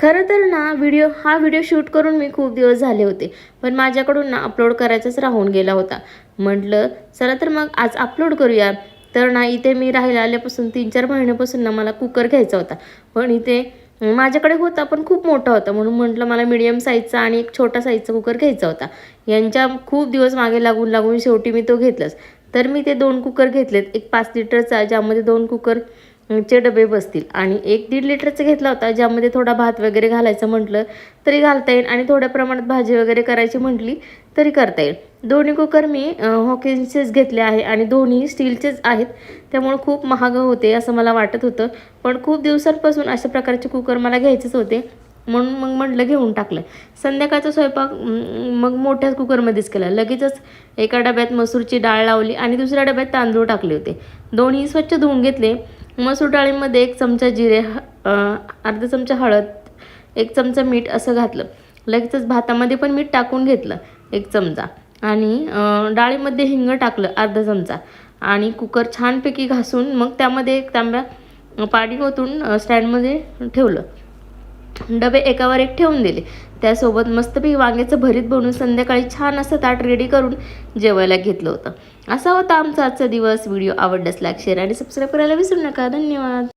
खरं तर ना हा व्हिडिओ शूट करून मी खूप दिवस झाले होते, पण माझ्याकडून ना अपलोड करायचाच राहून गेला होता. म्हटलं चला तर मग आज अपलोड करूया. तर ना इथे मी राहायला आल्यापासून 3-4 महिन्यापासून ना मला कुकर घ्यायचा होता, पण इथे माझ्याकडे होता पण खूप मोठा होता, म्हणून म्हटलं मला मीडियम साईजचा आणि एक छोटा साईजचा कुकर घ्यायचा होता. यांच्या खूप दिवस मागे लागून लागून शेवटी मी तो घेतलाच. तर मी ते 2 कुकर घेतलेत. एक 5 लिटरचा ज्यामध्ये 2 कुकर चे डबे बसतील आणि एक 1.5 लिटरचा घेतला होता ज्यामध्ये थोडा भात वगैरे घालायचं म्हटलं तरी घालता येईल आणि थोड्या प्रमाणात भाजी वगैरे करायची म्हटली तरी करता येईल. दोन्ही कुकर मी हॉकिन्सचेच घेतले आहे आणि दोन्ही स्टीलचेच आहेत, त्यामुळे खूप महाग होते असं मला वाटत होतं, पण खूप दिवसांपासून अशा प्रकारचे कुकर मला घ्यायचेच होते, म्हणून मग म्हटलं घेऊन टाकलं. संध्याकाळचा स्वयंपाक मग मोठ्या कुकरमध्येच केला. लगेचच एका डब्यात मसूरची डाळ लावली आणि दुसऱ्या डब्यात तांदूळ टाकले होते. दोन्ही स्वच्छ धुवून घेतले. मसूर डाळीमध्ये 1 चमचा जिरे, अर्धा चमचा हळद, 1 चमचा मीठ असं घातलं. लगेचच भातामध्ये पण मीठ टाकून घेतलं 1 चमचा आणि डाळीमध्ये हिंग टाकलं अर्धा चमचा आणि कुकर छानपैकी घासून मग त्यामध्ये 1 तांब्या पाणी ओतून स्टँडमध्ये ठेवलं. डबे एकावर एक ठेवून दिले. त्यासोबत मस्तपैकी वांग्याचं भरीत बनवून संध्याकाळी छान असं ताट रेडी करून जेवायला घेतलं होतं. असा होता आमचा आजचा दिवस. व्हिडिओ आवडल्यास लाईक, शेअर आणि सबस्क्राईब करायला विसरू नका. धन्यवाद.